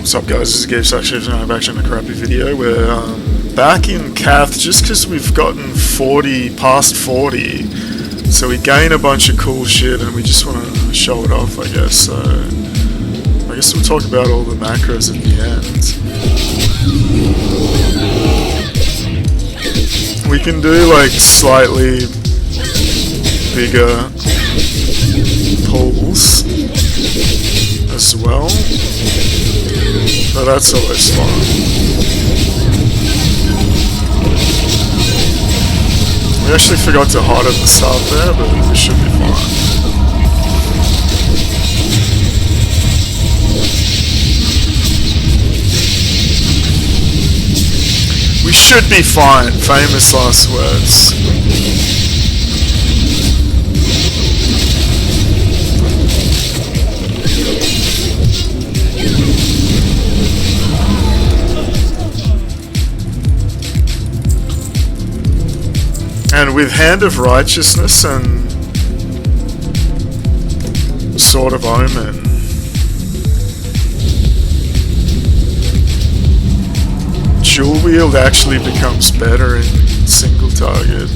What's up guys, this is Giefwar. I'm actually in a crappy video. We're back in Cath just because we've gotten past 40. So we gain a bunch of cool shit and we just want to show it off, I guess. So I guess we'll talk about all the macros at the end. We can do like slightly bigger pulls as well. But that's always fun. We actually forgot to hide at the start there, but we should be fine. We should be fine. Famous last words. And with Hand of Righteousness and Sword of Omen, dual wield actually becomes better in single target.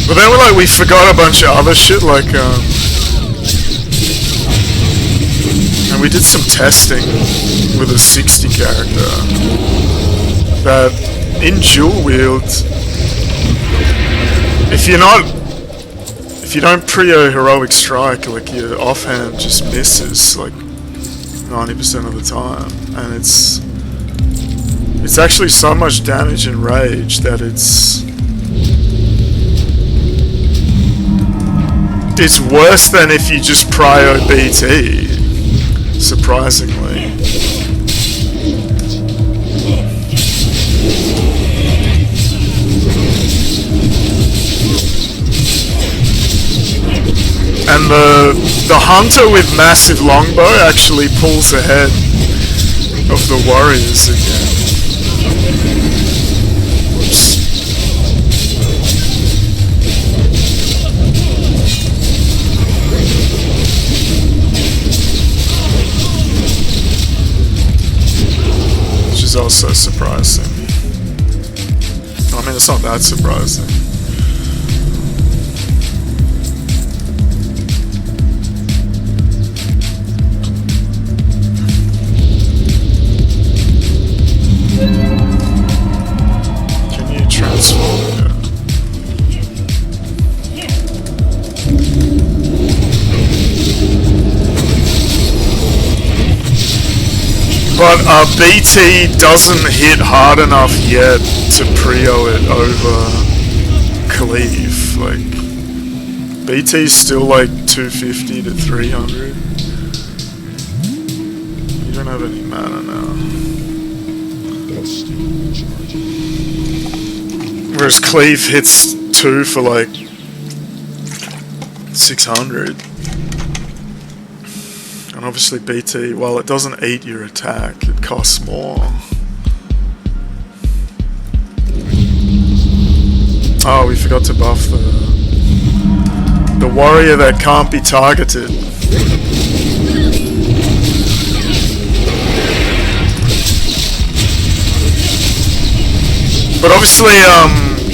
But then we forgot a bunch of other shit, like, and we did some testing with a 60 character, that in dual wield, if you don't prio heroic strike, like your offhand just misses, like, 90% of the time, and it's actually so much damage and rage that it's worse than if you just prio BT, surprisingly. And the hunter with massive longbow actually pulls ahead of the warriors again. Whoops. Which is also surprising. I mean, it's not that surprising. But BT doesn't hit hard enough yet to prio it over cleave. Like, BT's still like 250 to 300. You don't have any mana now. Whereas cleave hits 2 for like 600. And obviously BT, while it doesn't eat your attack, it costs more. Oh, we forgot to buff the warrior that can't be targeted. But obviously,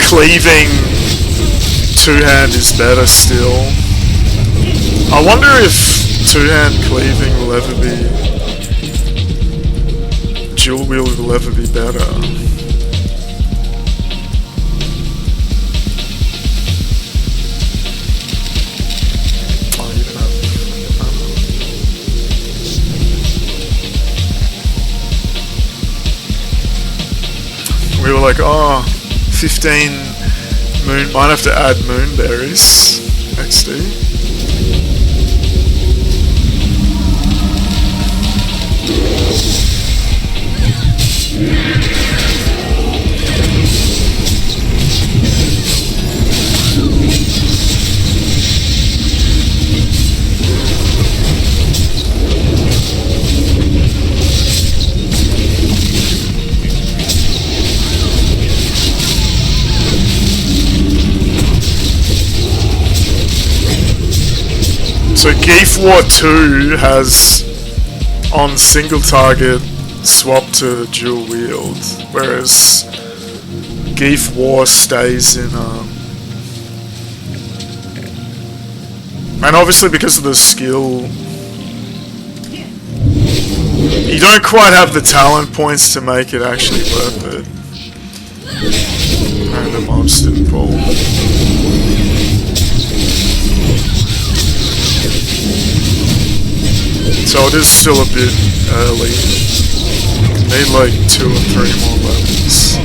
cleaving two-hand is better still. I wonder if two-hand cleaving will ever be... dual wield will ever be better. Oh, you don't have... We were like, oh, 15 moon... might have to add moonberries. XD. So Giefwar 2 has on single target swap to dual wield, whereas Giefwar stays in and obviously because of the skill you don't quite have the talent points to make it actually worth it. And the mobs didn't pull. So it is still a bit early. Need like 2 or 3 more levels.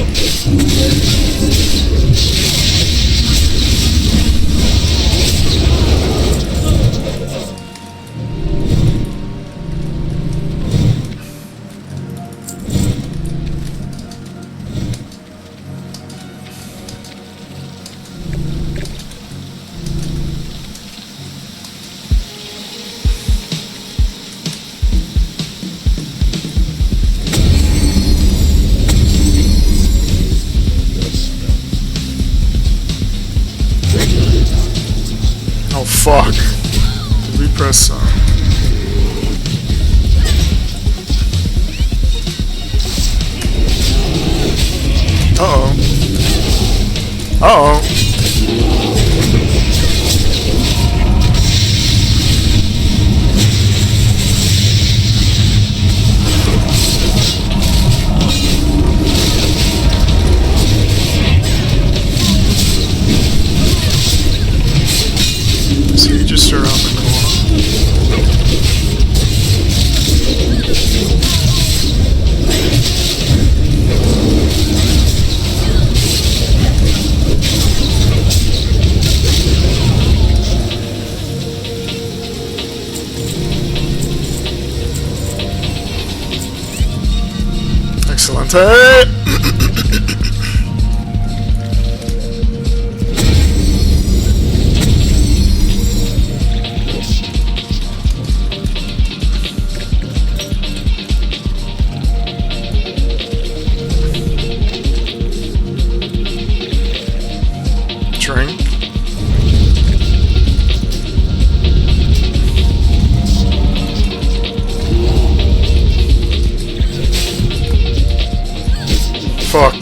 Fuck. Did we press some? Uh-oh. Uh-oh. Just around the corner. Excellent. Drink. Fuck.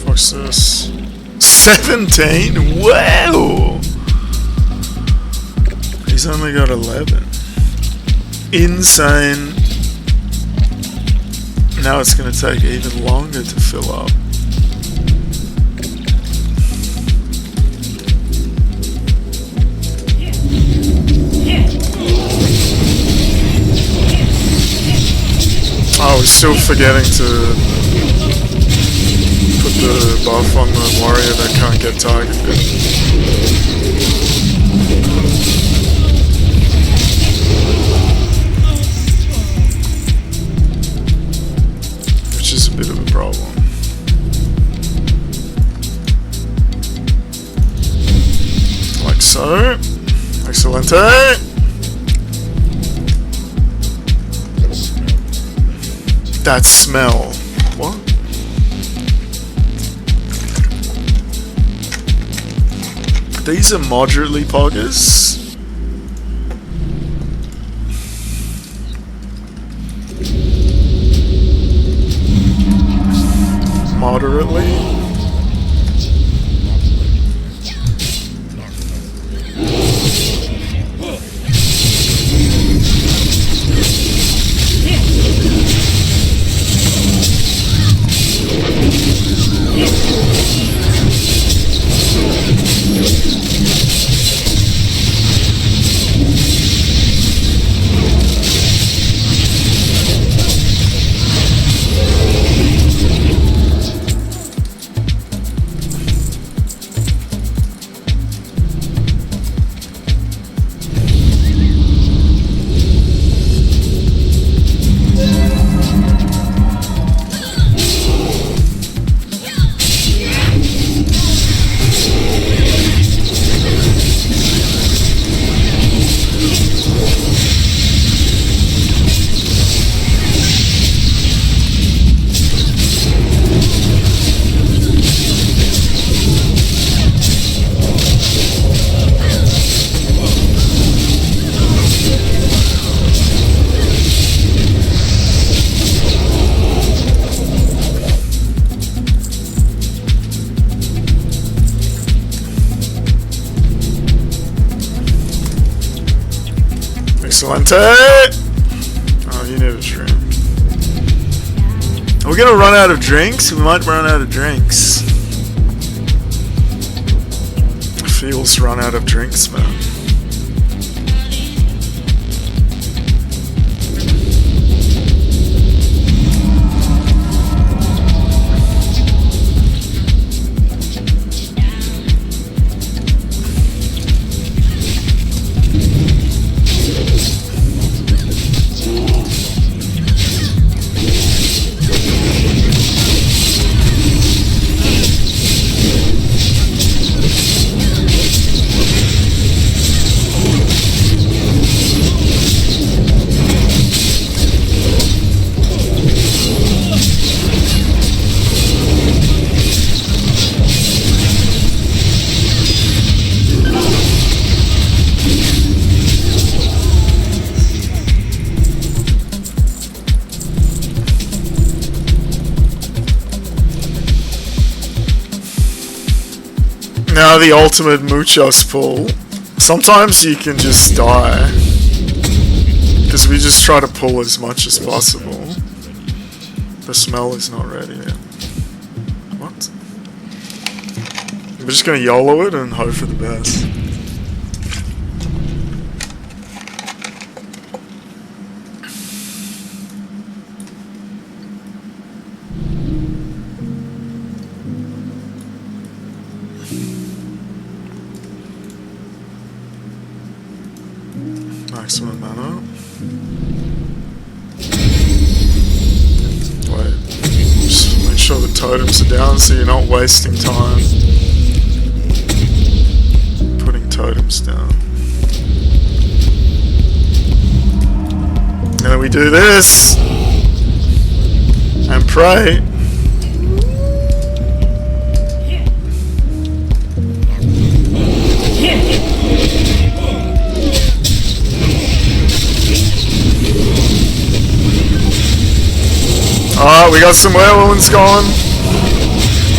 What's this? 17? Wow! He's only got 11. Insane. Now it's going to take even longer to fill up. Oh, we're still forgetting to put the buff on the warrior that can't get targeted. Which is a bit of a problem. Like so. Excelente. That smell. What? These are moderately poggers. Moderately. Plenty! Oh, you need a drink. Are we gonna run out of drinks? We might run out of drinks. Feels run out of drinks, man. Now the ultimate muchos pull. Sometimes you can just die. Because we just try to pull as much as possible. The smell is not ready yet. What? We're just gonna YOLO it and hope for the best. Maximum mana. Wait. Just make sure the totems are down so you're not wasting time putting totems down. And then we do this and pray. Alright, we got some werewolves going.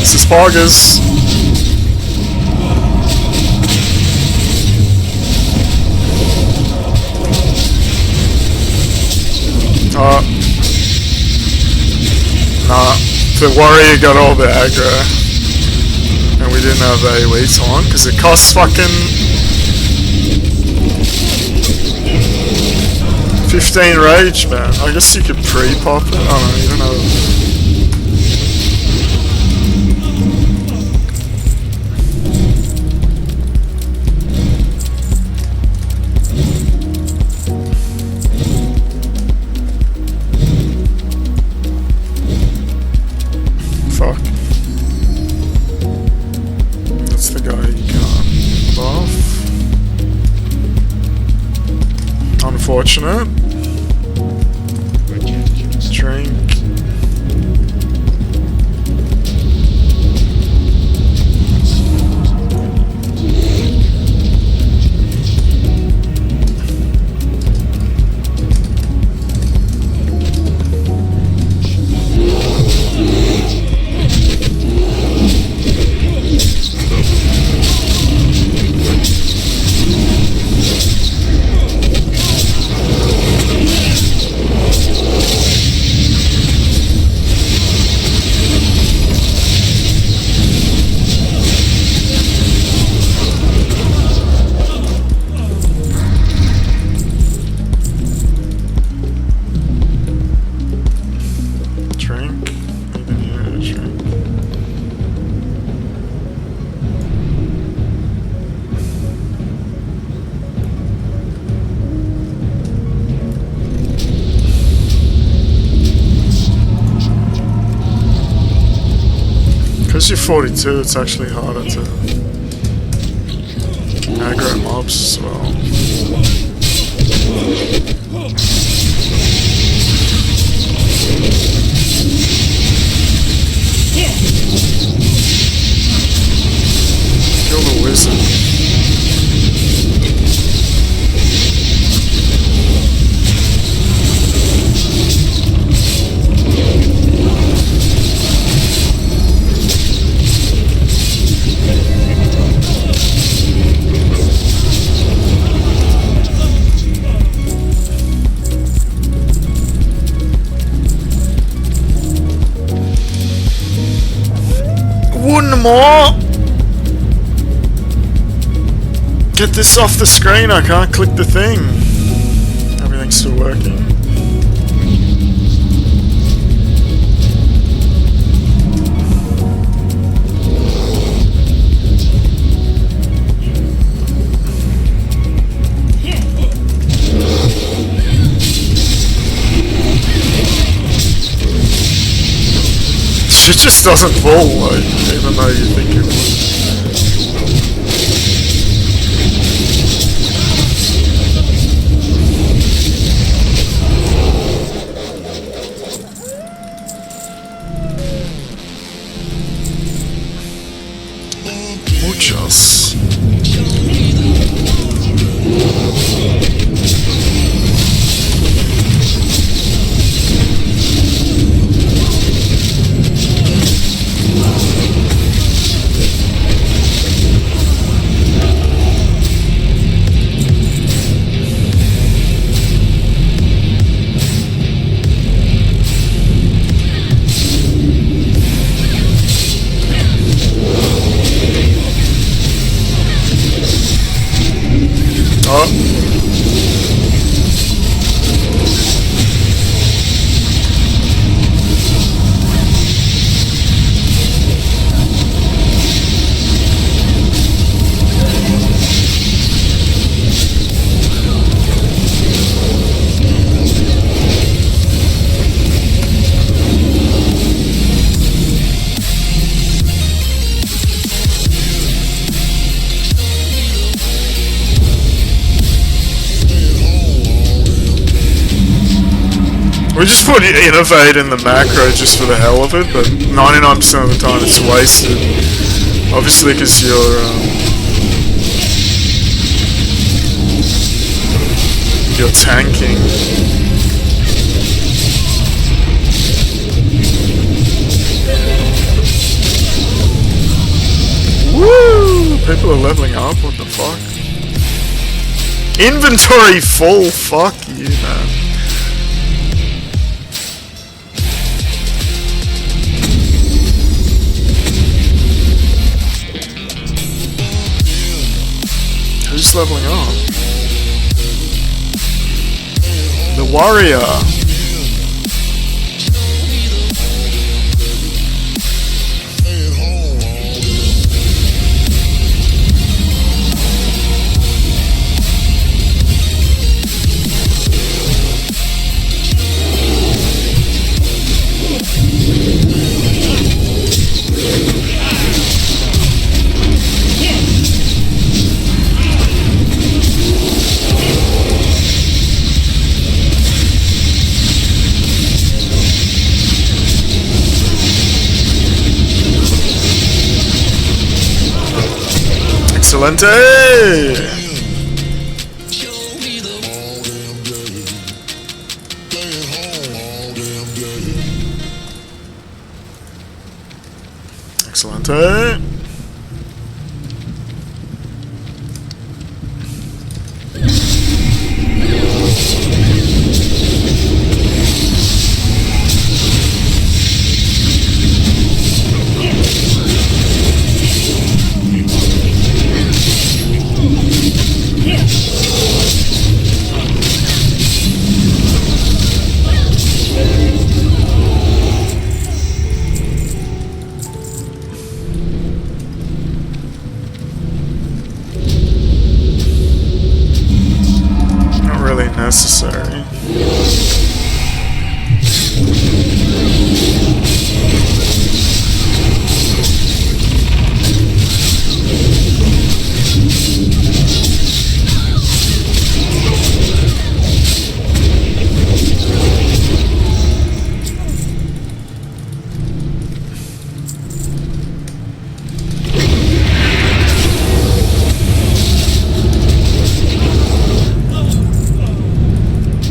This is Poggers. Nah, the warrior got all the aggro. And we didn't have AoE on, because it costs fucking 15 rage, man. I guess you could pre-pop it. I don't know, you don't know. Fuck. That's the guy you can't buff. Unfortunate. Drink. Because you're 42, it's actually harder to aggro mobs as well. Kill the wizard. more! Get this off the screen, I can't click the thing. Everything's still working. Shit just doesn't fall, like, even though you think it would. Muchos. We just put innervate in the macro just for the hell of it, but 99% of the time it's wasted. Obviously because you're tanking. Woo! People are leveling up, what the fuck? Inventory full, fuck you, man. Who's leveling up? The warrior. Excelente! Excelente! Necessary.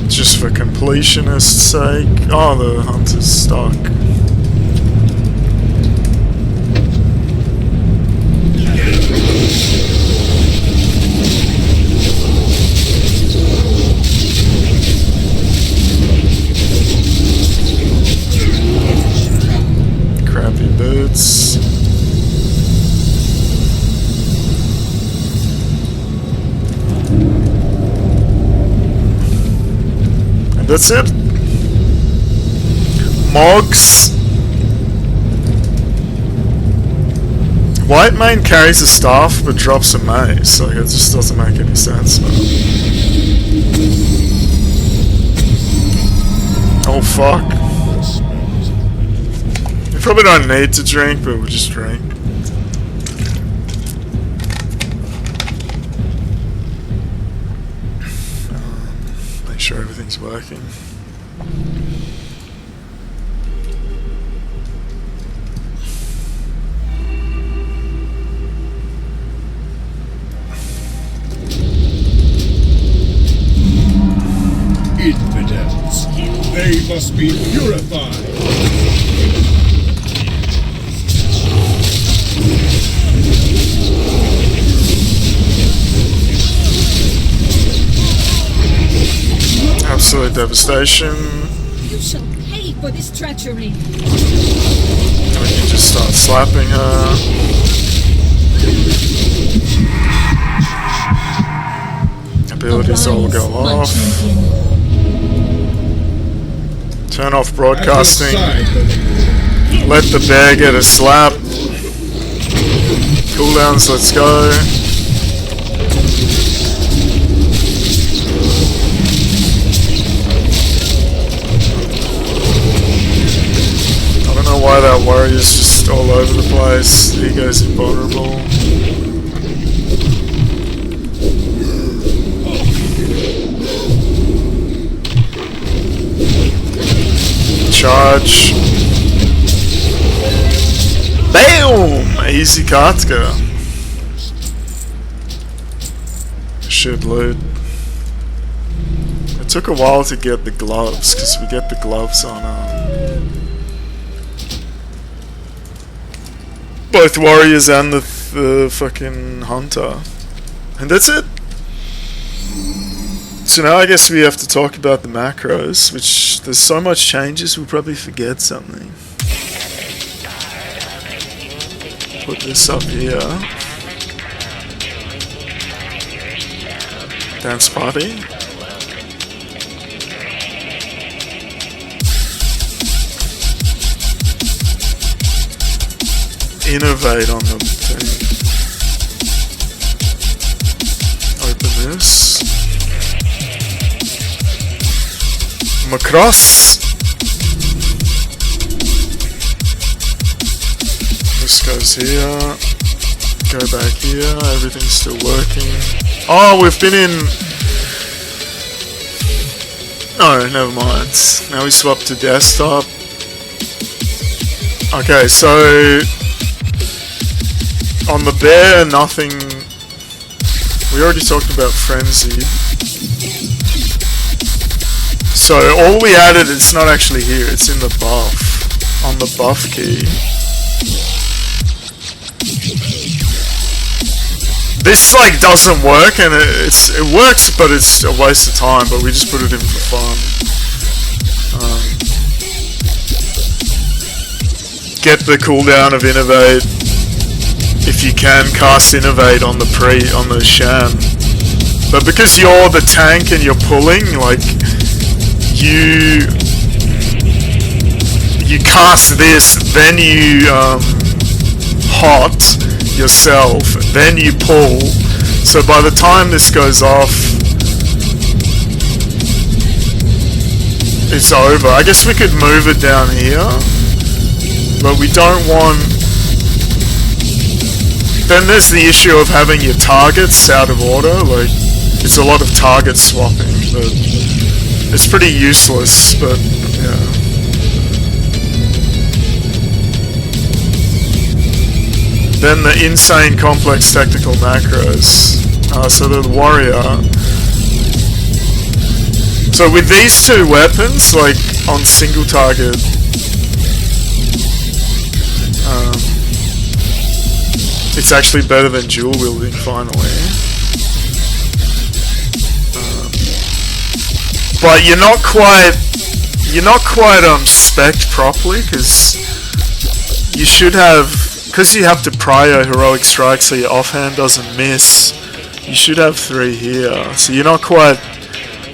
Just for completionist's sake. Oh, the hunter's stuck. Crappy boots. That's it. Mogs. Whitemane carries a staff but drops a mace. Like, it just doesn't make any sense, man. Oh fuck. We probably don't need to drink, but we'll just drink. Make sure everything's working. Infidels. They must be purified. Absolute devastation. You shall pay for this treachery. We can just start slapping her. Abilities all go off. Turn off broadcasting. Let the bear get a slap. Cooldowns, let's go. I don't know why that warrior's just all over the place. He goes invulnerable. Charge. BAM! Easy Katka. Should loot. It took a while to get the gloves, because we get the gloves on both warriors and the fucking hunter. And that's it. So now I guess we have to talk about the macros, which there's so much changes we'll probably forget something. Put this up here. Dance party. Innervate on the thing. Open this. Macros. This goes here. Go back here. Everything's still working. Oh, we've been in. No, never mind. Now we swap to desktop. Okay, so on the bear, nothing. We already talked about frenzy. So all we added, it's not actually here, it's in the buff, on the buff key. This like doesn't work, and it works, but it's a waste of time, but we just put it in for fun. Get the cooldown of innervate. If you can, cast innervate on the Shan. But because you're the tank and you're pulling, like, you cast this, then you hot yourself, then you pull. So by the time this goes off, it's over. I guess we could move it down here, but we don't want. Then there's the issue of having your targets out of order. Like, it's a lot of target swapping, but it's pretty useless, but yeah. Then the insane complex technical macros. So the warrior. So with these two weapons, like on single target, it's actually better than dual wielding finally. But you're not quite spec'd properly, because you should have, because you have to prio heroic strike so your offhand doesn't miss. You should have 3 here, so you're not quite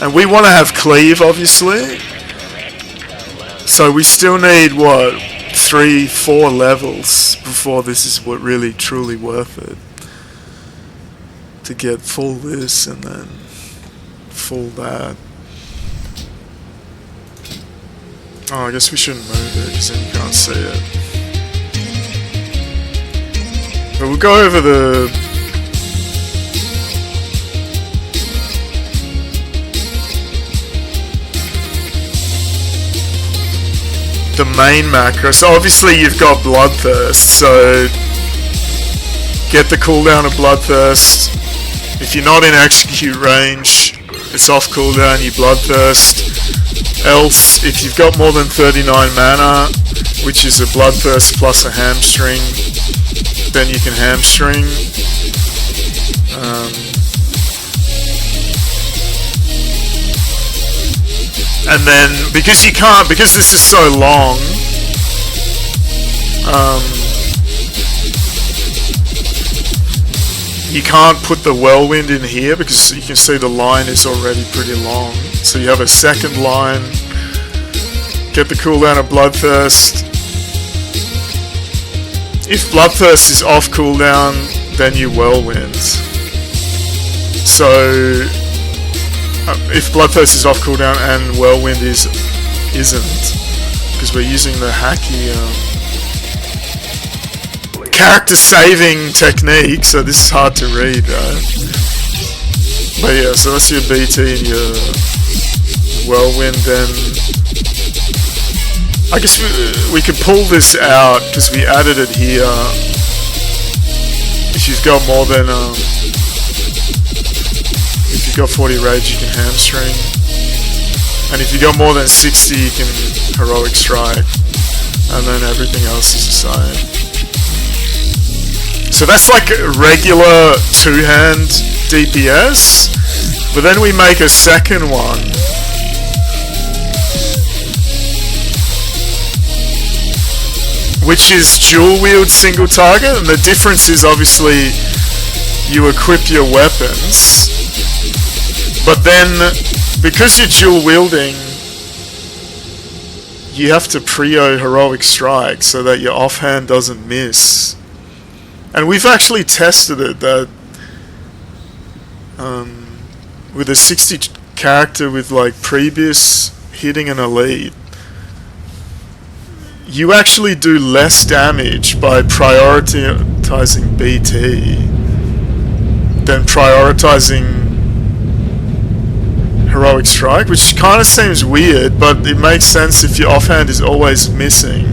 And we want to have cleave, obviously. So we still need, what, 3-4 levels before this is what really truly worth it. To get full this and then full that. Oh, I guess we shouldn't move it because then you can't see it. But we'll go over the main macro. So obviously you've got Bloodthirst, so get the cooldown of Bloodthirst. If you're not in execute range, it's off cooldown, you Bloodthirst. Else, if you've got more than 39 mana, which is a Bloodthirst plus a hamstring, then you can hamstring. And then, because you can't, because this is so long, you can't put the whirlwind in here because you can see the line is already pretty long. So you have a second line, get the cooldown of Bloodthirst. If Bloodthirst is off cooldown, then you whirlwind. So if Bloodthirst is off cooldown and whirlwind isn't, because we're using the hacky character saving technique, so this is hard to read, right? But yeah, so that's your BT and your whirlwind. Then I guess we could pull this out because we added it here. If you've got more than if you've got 40 rage, you can hamstring, and if you got more than 60, you can heroic strike, and then everything else is the same. So that's like a regular two-hand DPS, but then we make a second one. Which is dual wield single target, and the difference is obviously you equip your weapons, but then because you're dual wielding, you have to prio heroic strike so that your offhand doesn't miss. And we've actually tested it that with a 60 character with like previous hitting an elite, you actually do less damage by prioritizing BT than prioritizing heroic strike, which kind of seems weird, but it makes sense if your offhand is always missing.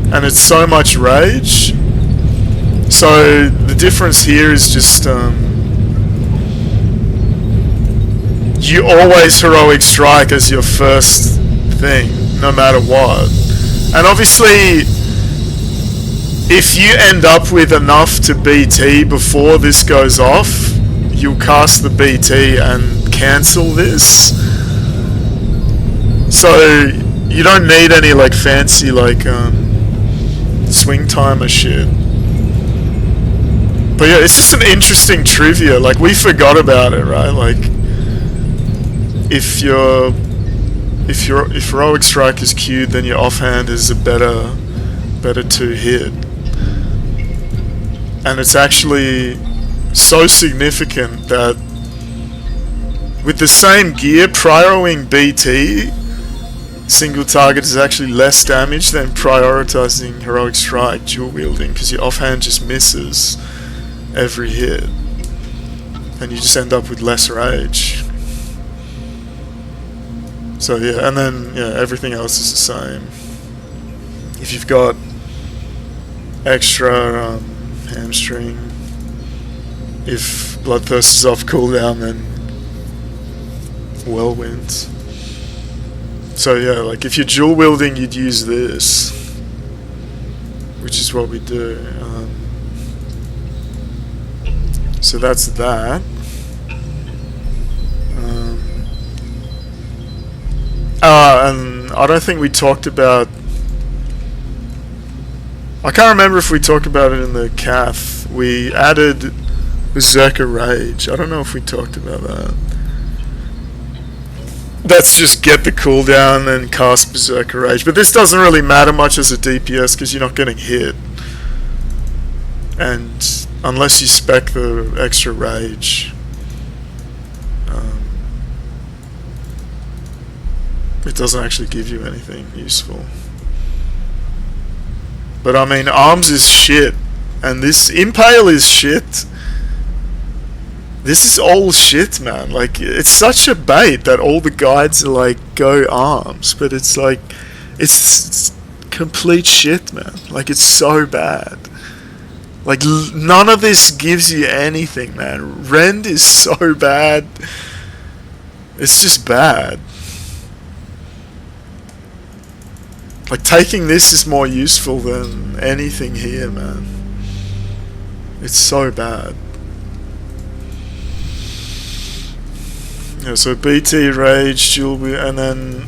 And it's so much rage. So the difference here is just you always heroic strike as your first thing, no matter what. And obviously, if you end up with enough to BT before this goes off, you'll cast the BT and cancel this. So you don't need any like fancy like swing timer shit. But yeah, it's just an interesting trivia. Like, we forgot about it, right? Like, if heroic strike is queued, then your offhand is a better to hit. And it's actually so significant that with the same gear, prioring BT single target is actually less damage than prioritizing heroic strike dual wielding, because your offhand just misses every hit and you just end up with less rage. So yeah, and then yeah, everything else is the same. If you've got extra hamstring, if Bloodthirst is off cooldown, then whirlwind. So yeah, like if you're dual wielding, you'd use this, which is what we do. So that's that. And I don't think we talked about... I can't remember if we talked about it in the Cath. We added Berserker Rage. I don't know if we talked about that. That's just get the cooldown and cast Berserker Rage. But this doesn't really matter much as a DPS because you're not getting hit. And unless you spec the extra Rage, it doesn't actually give you anything useful. But I mean, Arms is shit. And this Impale is shit. This is all shit, man. Like, it's such a bait that all the guides are like, go Arms. But it's like, it's complete shit, man. Like, it's so bad. Like, none of this gives you anything, man. Rend is so bad. It's just bad. Like, taking this is more useful than anything here, man. It's so bad. Yeah, so BT, Rage, Dual, and then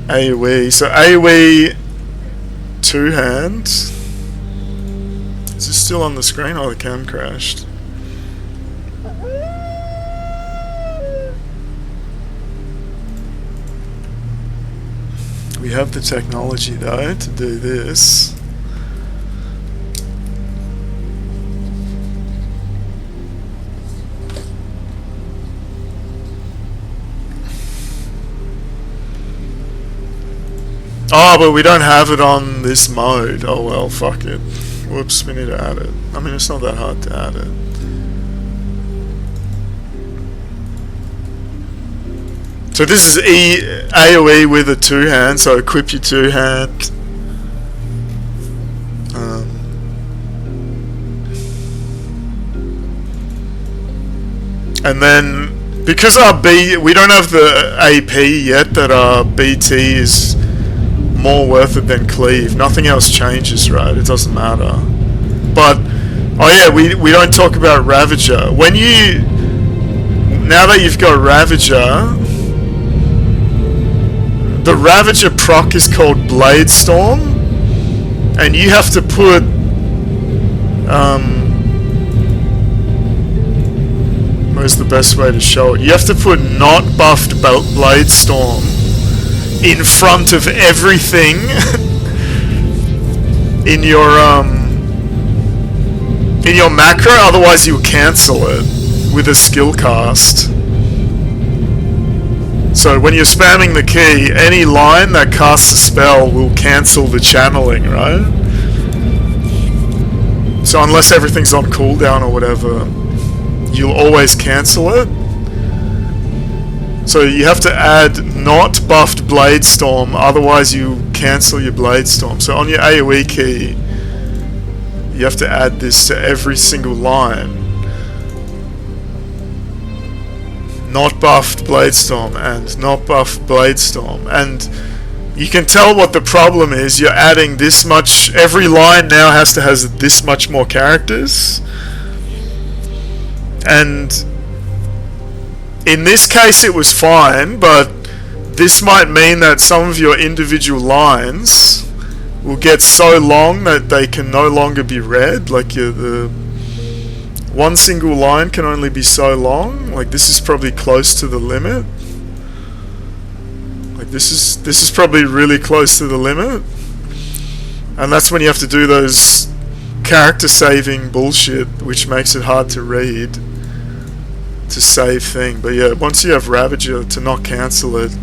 AoE. So AoE, two-hand. Is this still on the screen? Oh, the cam crashed. We have the technology though to do this. Oh, but we don't have it on this mode. Oh well, fuck it. Whoops, we need to add it. I mean, it's not that hard to add it. So this is AoE with a two-hand, so equip your two-hand. And then, because our we don't have the AP yet, that our BT is more worth it than cleave. Nothing else changes, right? It doesn't matter. But oh yeah, we don't talk about Ravager. When you, now that you've got Ravager, the Ravager proc is called Blade Storm, and you have to put where's the best way to show it? You have to put not buffed Blade Storm in front of everything in your macro, otherwise you'll cancel it with a skill cast. So when you're spamming the key, any line that casts a spell will cancel the channeling, right? So unless everything's on cooldown or whatever, you'll always cancel it. So you have to add not buffed Blade Storm, otherwise you cancel your Blade Storm. So on your AoE key, you have to add this to every single line. Not buffed Blade Storm and not buffed Blade Storm. And you can tell what the problem is. You're adding this much, every line now has this much more characters. And in this case it was fine, but this might mean that some of your individual lines will get so long that they can no longer be read. Like the one single line can only be so long. Like this is probably close to the limit. Like this is probably really close to the limit. And that's when you have to do those character saving bullshit, which makes it hard to read, to save thing. But yeah, once you have Ravager, to not cancel it,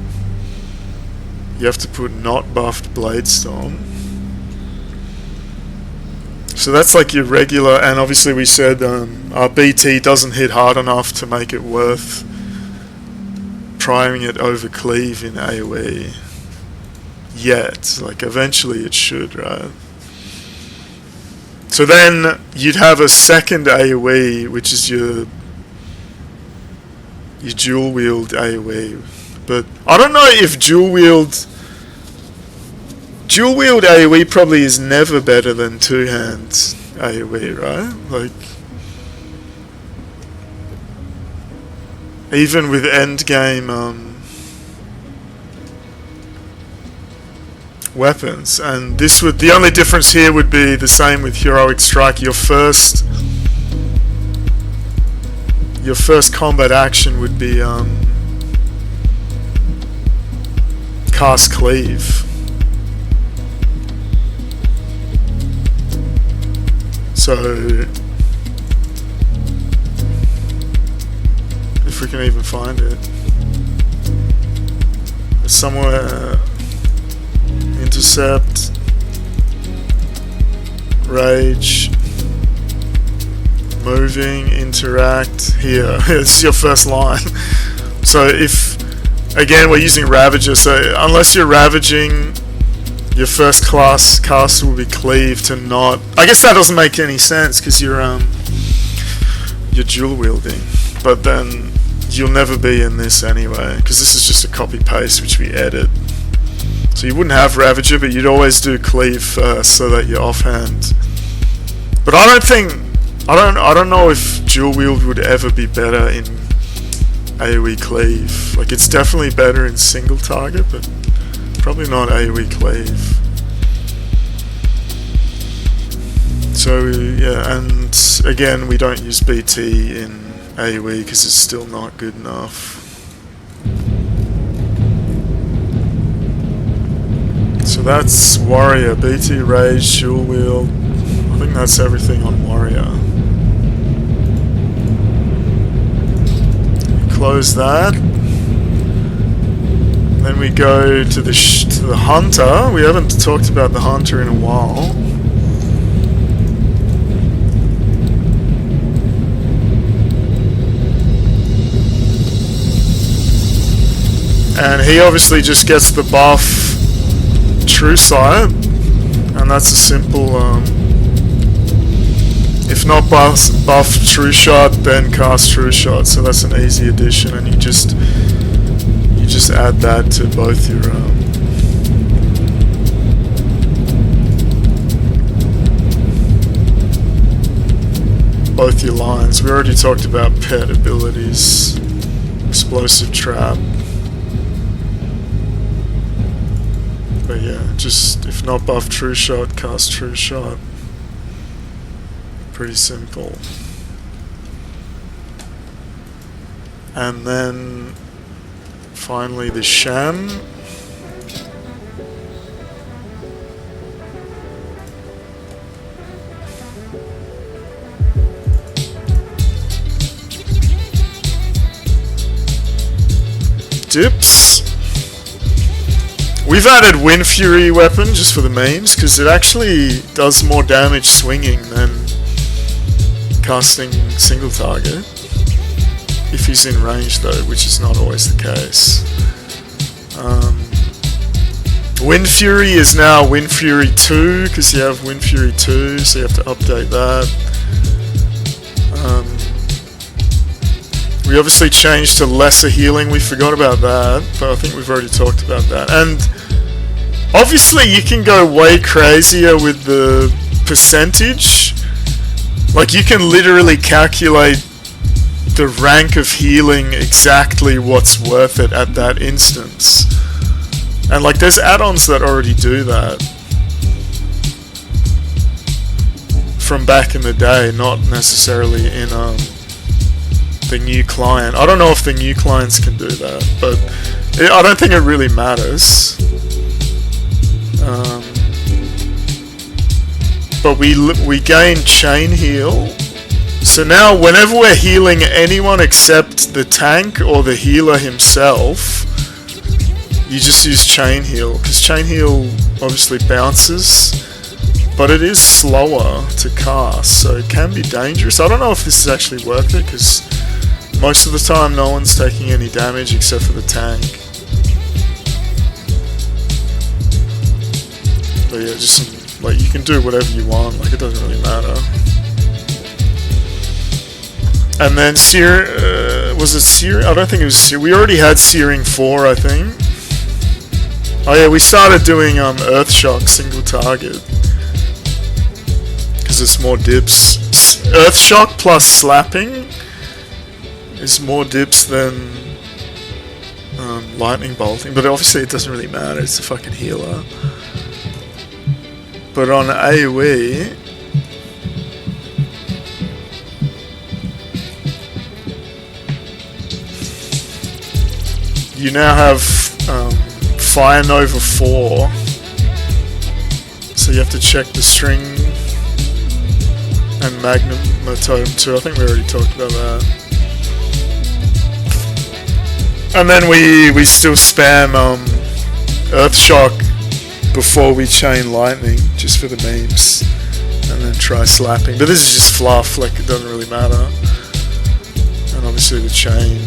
you have to put not buffed Blade Storm. So that's like your regular, and obviously we said our BT doesn't hit hard enough to make it worth trying it over cleave in AoE yet. Like eventually it should, right? So then you'd have a second AoE, which is your dual wield AoE. But I don't know if dual wield AoE probably is never better than two hands AoE, right? Like even with end game weapons. And this would, the only difference here would be the same with Heroic Strike. Your first your first combat action would be cast cleave. So if we can even find it, it's somewhere. Intercept, rage, moving, interact. Here, it's your first line. So if, again, we're using ravager, so unless you're ravaging, your first class cast will be cleave to not. I guess that doesn't make any sense because you're dual wielding, but then you'll never be in this anyway because this is just a copy paste which we edit. So you wouldn't have ravager, but you'd always do cleave first so that you're offhand. But I don't know if dual wield would ever be better in AoE cleave. Like, it's definitely better in single target, but probably not AoE cleave. So yeah, and again, we don't use BT in AoE because it's still not good enough. So that's warrior, BT, rage, dual wield. I think that's everything on warrior. Close that. Then we go to the hunter. We haven't talked about the hunter in a while. And he obviously just gets the buff trueshot, and that's a simple if not buff trueshot, then cast trueshot. So that's an easy addition, and you just add that to both your lines. We already talked about pet abilities, explosive trap. But yeah, just if not buff trueshot, cast trueshot. Pretty simple. And then finally the sham. Dips. We've added Wind Fury weapon just for the memes because it actually does more damage swinging than casting single target. If he's in range though, which is not always the case. Wind Fury is now Wind Fury 2 because you have Wind Fury 2, so you have to update that. We obviously changed to lesser healing, we forgot about that, but I think we've already talked about that. And obviously you can go way crazier with the percentage. Like, you can literally calculate the rank of healing exactly what's worth it at that instance. And like, there's add-ons that already do that from back in the day, not necessarily in the new client. I don't know if the new clients can do that, but I don't think it really matters. But we gain chain heal. So now whenever we're healing anyone except the tank or the healer himself, you just use chain heal, because chain heal obviously bounces, but it is slower to cast, so it can be dangerous. I don't know if this is actually worth it, because most of the time no one's taking any damage except for the tank. But yeah, just like, you can do whatever you want, like, it doesn't really matter. And then was it searing? I don't think it was searing. We already had searing 4, I think. Oh yeah, we started doing earth shock single target because it's more dips. Earth shock plus slapping is more dips than lightning bolting, but obviously it doesn't really matter, it's a fucking healer. But on AoE, you now have Fire Nova 4. So you have to check the string and Magnematome 2. I think we already talked about that. And then we still spam Earthshock before we chain lightning, just for the memes. And then try slapping. But this is just fluff, like it doesn't really matter. And obviously the chain.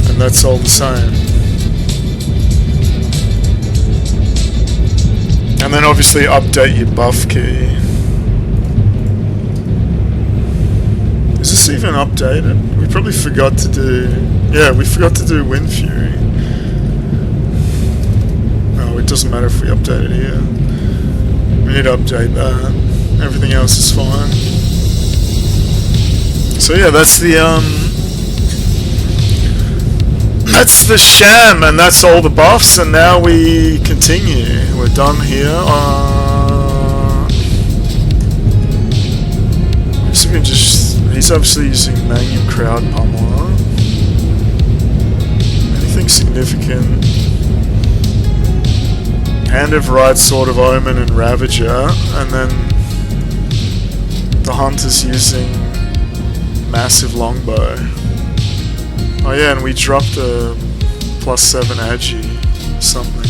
And that's all the same. And then obviously update your buff key. Is this even updated? We probably forgot to do... Yeah, we forgot to do Wind Fury. No, it doesn't matter if we update it here. We need to update that. Everything else is fine. So yeah, that's the sham, and that's all the buffs, and now we continue. We're done here. He's obviously using Magnum Crowd Pummeler. Anything significant? Hand of Right, Sword of Omen, and Ravager, and then the Hunter's using Massive Longbow. Oh yeah, and we dropped a +7 Agi something.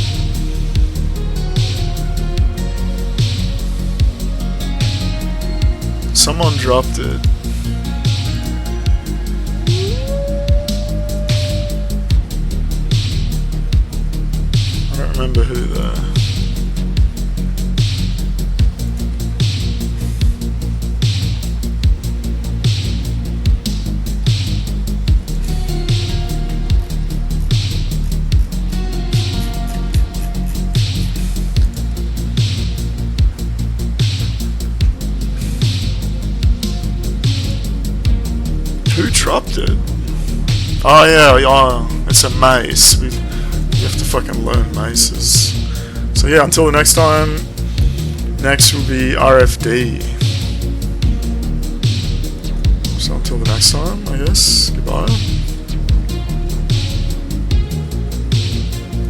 Someone dropped it. I don't remember who though. Who dropped it? Oh yeah, it's a mace. We have to fucking learn maces. So yeah, until the next time, next will be RFD. So until the next time, I guess, goodbye.